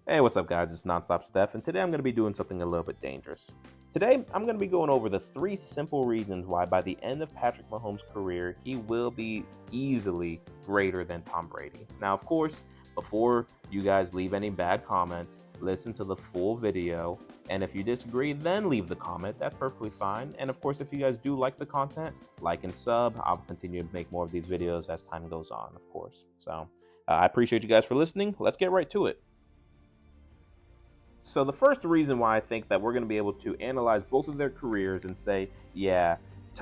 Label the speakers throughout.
Speaker 1: Hey, what's up, guys? It's Nonstop Steph, and today I'm going to be doing something a little bit dangerous. Today, I'm going to be going over the 3 simple reasons why, by the end of Patrick Mahomes' career, he will be easily greater than Tom Brady. Now, of course, before you guys leave any bad comments, listen to the full video, and if you disagree, then leave the comment. That's perfectly fine. And of course, if you guys do like the content, like and sub. I'll continue to make more of these videos as time goes on, of course. So, I appreciate you guys for listening. Let's get right to it. So the first reason why I think that we're going to be able to analyze both of their careers and say, yeah,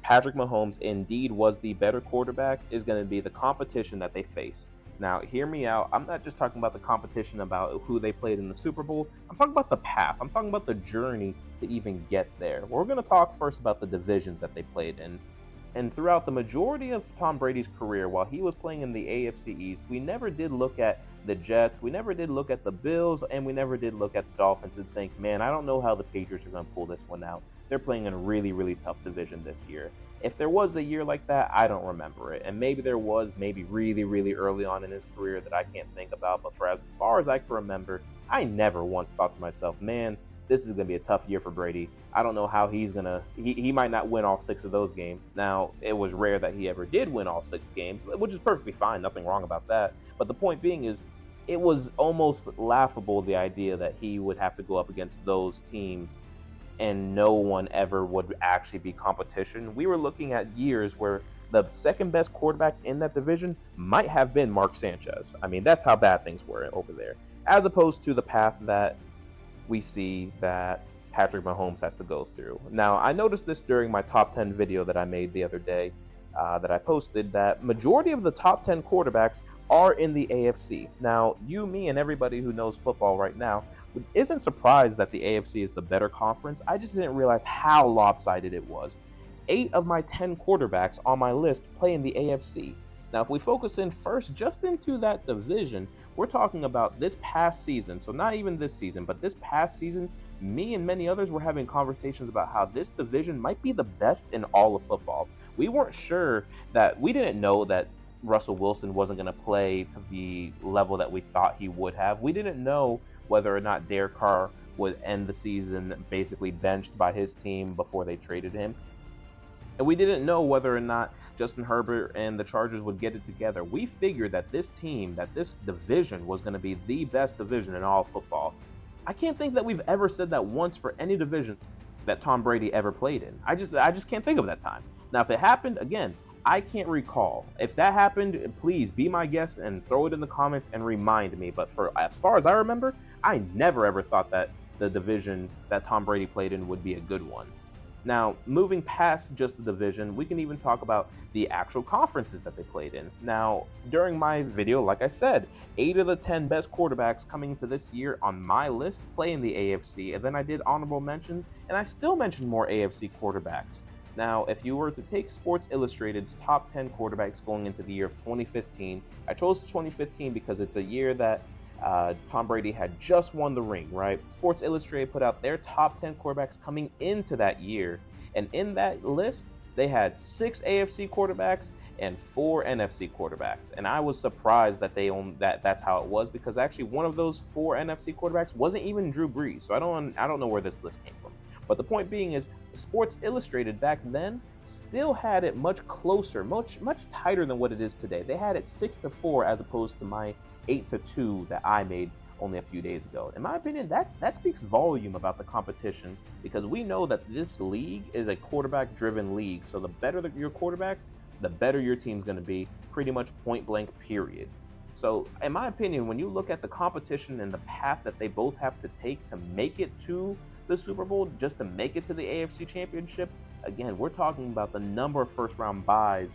Speaker 1: Patrick Mahomes indeed was the better quarterback is going to be the competition that they face. Now, hear me out. I'm not just talking about the competition about who they played in the Super Bowl. I'm talking about the path. I'm talking about the journey to even get there. We're going to talk first about the divisions that they played in. And throughout the majority of Tom Brady's career, while he was playing in the AFC East, we never did look at the Jets, we never did look at the Bills, and we never did look at the Dolphins and think, man, I don't know how the Patriots are going to pull this one out. They're playing in a really, really tough division this year. If there was a year like that, I don't remember it. And maybe there was, maybe really, really early on in his career that I can't think about. But for as far as I can remember, I never once thought to myself, man, this is going to be a tough year for Brady. I don't know how he's going to, he might not win all 6 of those games. Now, it was rare that he ever did win all 6 games, which is perfectly fine. Nothing wrong about that. But the point being is, it was almost laughable, the idea that he would have to go up against those teams and no one ever would actually be competition. We were looking at years where the second best quarterback in that division might have been Mark Sanchez. I mean, that's how bad things were over there, as opposed to the path that we see that Patrick Mahomes has to go through. Now, I noticed this during my top 10 video that I made the other day, that I posted, that majority of the top 10 quarterbacks are in the AFC. Now, you, me, and everybody who knows football right now isn't surprised that the AFC is the better conference. I just didn't realize how lopsided it was. 8 of my 10 quarterbacks on my list play in the AFC. Now, if we focus in first just into that division, we're talking about this past season. So not even this season, but this past season, me and many others were having conversations about how this division might be the best in all of football. We weren't sure that, we didn't know that Russell Wilson wasn't going to play to the level that we thought he would have. We didn't know whether or not Derek Carr would end the season basically benched by his team before they traded him. And we didn't know whether or not Justin Herbert and the Chargers would get it together. We figured that this team, that this division was going to be the best division in all football. I can't think that we've ever said that once for any division that Tom Brady ever played in. I just can't think of that time. Now, if it happened, again, I can't recall. If that happened, please be my guest and throw it in the comments and remind me. But for as far as I remember, I never ever thought that the division that Tom Brady played in would be a good one. Now, moving past just the division, we can even talk about the actual conferences that they played in. Now, during my video, like I said, 8 of the 10 best quarterbacks coming into this year on my list play in the AFC, and then I did honorable mentions, and I still mentioned more AFC quarterbacks. Now, if you were to take Sports Illustrated's top 10 quarterbacks going into the year of 2015, I chose 2015 because it's a year that Tom Brady had just won the ring, right? Sports Illustrated put out their top 10 quarterbacks coming into that year. And in that list, they had 6 AFC quarterbacks and 4 NFC quarterbacks. And I was surprised that they owned that's how it was, because actually one of those 4 NFC quarterbacks wasn't even Drew Brees. So I don't know where this list came from. But the point being is, Sports Illustrated back then still had it much closer, much tighter than what it is today. They had it 6-4 as opposed to my 8-2 that I made only a few days ago. In my opinion, that speaks volume about the competition, because we know that this league is a quarterback-driven league. So the better your quarterbacks, the better your team's going to be, pretty much point blank, period. So in my opinion, when you look at the competition and the path that they both have to take to make it to the Super Bowl, just to make it to the AFC Championship, again, we're talking about the number of first-round buys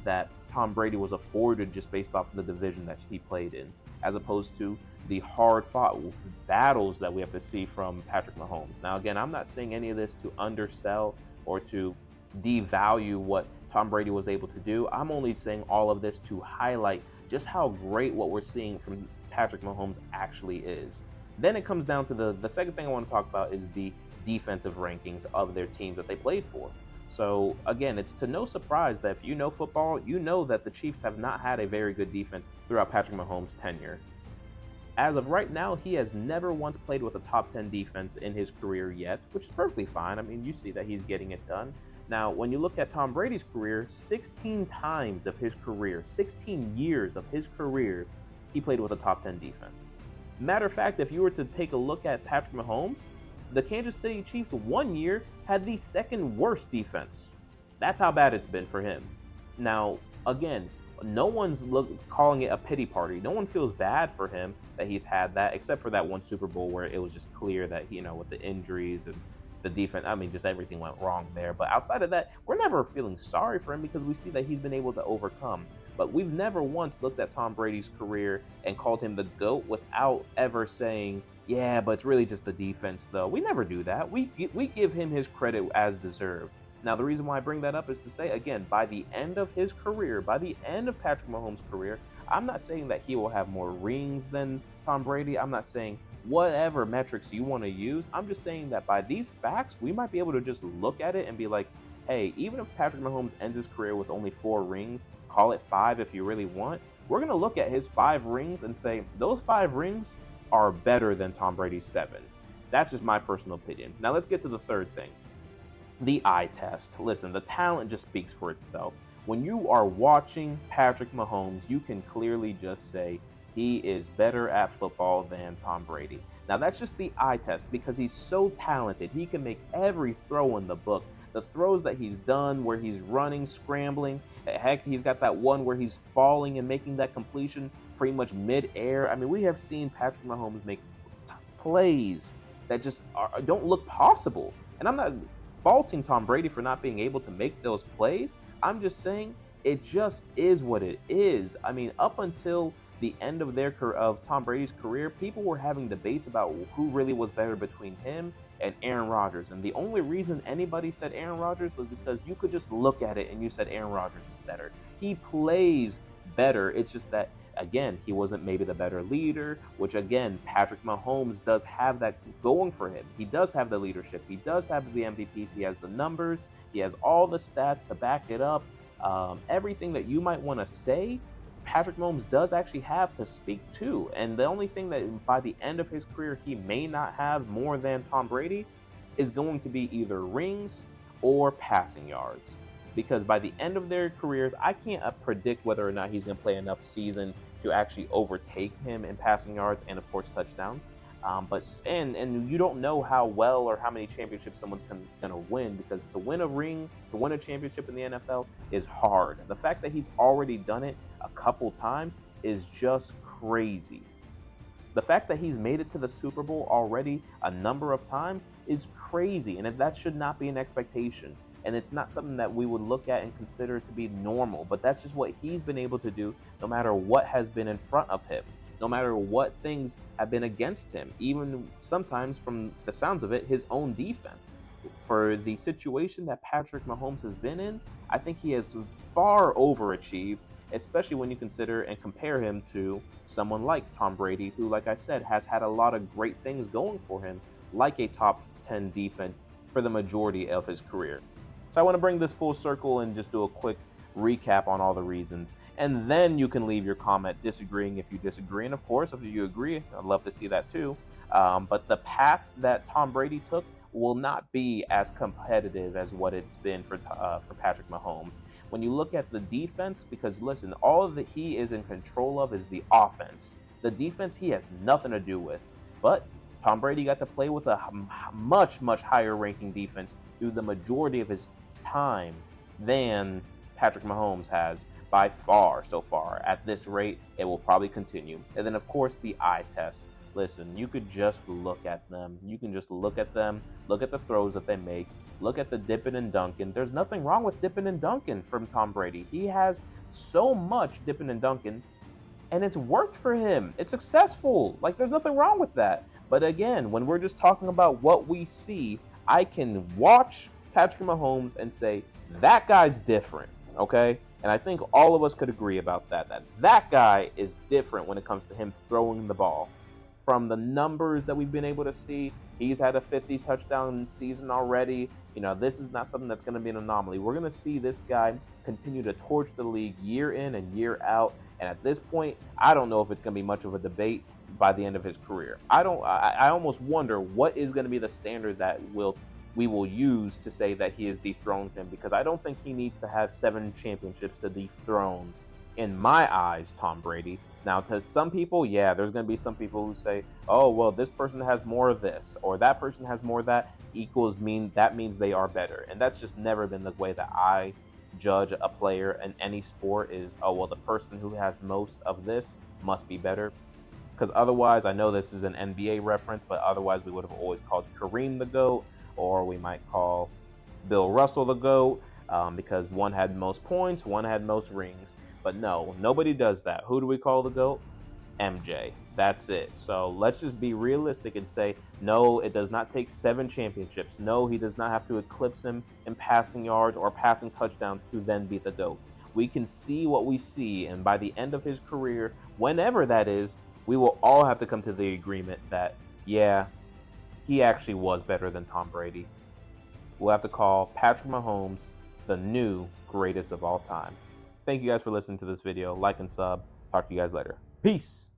Speaker 1: that Tom Brady was afforded just based off of the division that he played in, as opposed to the hard-fought battles that we have to see from Patrick Mahomes. Now, again, I'm not saying any of this to undersell or to devalue what Tom Brady was able to do. I'm only saying all of this to highlight just how great what we're seeing from Patrick Mahomes actually is. Then it comes down to the second thing I want to talk about is the defensive rankings of their teams that they played for. So again, it's to no surprise that if you know football, you know that the Chiefs have not had a very good defense throughout Patrick Mahomes' tenure. As of right now, he has never once played with a top 10 defense in his career yet, which is perfectly fine. I mean, you see that he's getting it done. Now, when you look at Tom Brady's career, 16 times of his career, 16 years of his career, he played with a top 10 defense. Matter of fact, if you were to take a look at Patrick Mahomes, the Kansas City Chiefs 1 year had the second worst defense. That's how bad it's been for him. Now, again, no one's calling it a pity party. No one feels bad for him that he's had that, except for that one Super Bowl where it was just clear that, with the injuries and the defense, I mean, just everything went wrong there. But outside of that, we're never feeling sorry for him because we see that he's been able to overcome. But we've never once looked at Tom Brady's career and called him the GOAT without ever saying, yeah, but it's really just the defense, though. We never do that. We give him his credit as deserved. Now, the reason why I bring that up is to say, again, by the end of his career, by the end of Patrick Mahomes' career, I'm not saying that he will have more rings than Tom Brady. I'm not saying whatever metrics you want to use. I'm just saying that by these facts, we might be able to just look at it and be like, hey, even if Patrick Mahomes ends his career with only 4 rings, call it 5 if you really want, we're going to look at his 5 rings and say, those 5 rings are better than Tom Brady's 7. That's just my personal opinion. Now, let's get to the third thing. The eye test. Listen, the talent just speaks for itself. When you are watching Patrick Mahomes, you can clearly just say he is better at football than Tom Brady. Now, that's just the eye test because he's so talented. He can make every throw in the book. The throws that he's done where he's running, scrambling, heck, he's got that one where he's falling and making that completion pretty much mid-air. I mean, we have seen Patrick Mahomes make plays that just don't look possible. And I'm not faulting Tom Brady for not being able to make those plays. I'm just saying it just is what it is. I mean, up until the end of Tom Brady's career, people were having debates about who really was better between him and Aaron Rodgers. And the only reason anybody said Aaron Rodgers was because you could just look at it and you said Aaron Rodgers is better. He plays better. It's just that, again, he wasn't maybe the better leader, which, again, Patrick Mahomes does have that going for him. He does have the leadership. He does have the MVPs. He has the numbers. He has all the stats to back it up. Everything that you might want to say, Patrick Mahomes does actually have to speak to. And the only thing that by the end of his career he may not have more than Tom Brady is going to be either rings or passing yards. Because by the end of their careers, I can't predict whether or not he's going to play enough seasons to actually overtake him in passing yards and, of course, touchdowns. But you don't know how well or how many championships someone's going to win, because to win a championship in the NFL is hard. The fact that he's already done it a couple times is just crazy. The fact that he's made it to the Super Bowl already a number of times is crazy, and that should not be an expectation. And it's not something that we would look at and consider to be normal, but that's just what he's been able to do no matter what has been in front of him, no matter what things have been against him, even sometimes, from the sounds of it, his own defense. For the situation that Patrick Mahomes has been in, I think he has far overachieved, especially when you consider and compare him to someone like Tom Brady, who, like I said, has had a lot of great things going for him, like a top 10 defense for the majority of his career. So I want to bring this full circle and just do a quick recap on all the reasons. And then you can leave your comment disagreeing if you disagree. And of course, if you agree, I'd love to see that too. But the path that Tom Brady took will not be as competitive as what it's been for Patrick Mahomes. When you look at the defense, because listen, all that he is in control of is the offense. The defense he has nothing to do with. But Tom Brady got to play with a much, much higher ranking defense through the majority of his time than Patrick Mahomes has by far so far. At this rate, it will probably continue. And then, of course, the eye test. Listen, you could just look at them. You can just look at them, look at the throws that they make, look at the dipping and dunking. There's nothing wrong with dipping and dunking from Tom Brady. He has so much dipping and dunking, and it's worked for him. It's successful. Like, there's nothing wrong with that. But again, when we're just talking about what we see, I can watch Patrick Mahomes and say, that guy's different, okay? And I think all of us could agree about that guy is different when it comes to him throwing the ball. From the numbers that we've been able to see, he's had a 50 touchdown season already. This is not something that's going to be an anomaly. We're going to see this guy continue to torch the league year in and year out. And at this point, I don't know if it's going to be much of a debate. by the end of his career. I almost wonder what is going to be the standard that we will use to say that he has dethroned him, because I don't think he needs to have 7 championships to dethrone, in my eyes, Tom Brady. Now, to some people, yeah, there's going to be some people who say, oh, well, this person has more of this, or that person has more of that, that means they are better. And that's just never been the way that I judge a player in any sport is, oh, well, the person who has most of this must be better. Because otherwise, I know this is an NBA reference, but otherwise we would have always called Kareem the GOAT, or we might call Bill Russell the GOAT, because one had most points, one had most rings. But no, nobody does that. Who do we call the GOAT? MJ. That's it. So let's just be realistic and say, no, it does not take 7 championships. No, he does not have to eclipse him in passing yards or passing touchdowns to then be the GOAT. We can see what we see, and by the end of his career, whenever that is, we will all have to come to the agreement that, yeah, he actually was better than Tom Brady. We'll have to call Patrick Mahomes the new greatest of all time. Thank you guys for listening to this video. Like and sub. Talk to you guys later. Peace.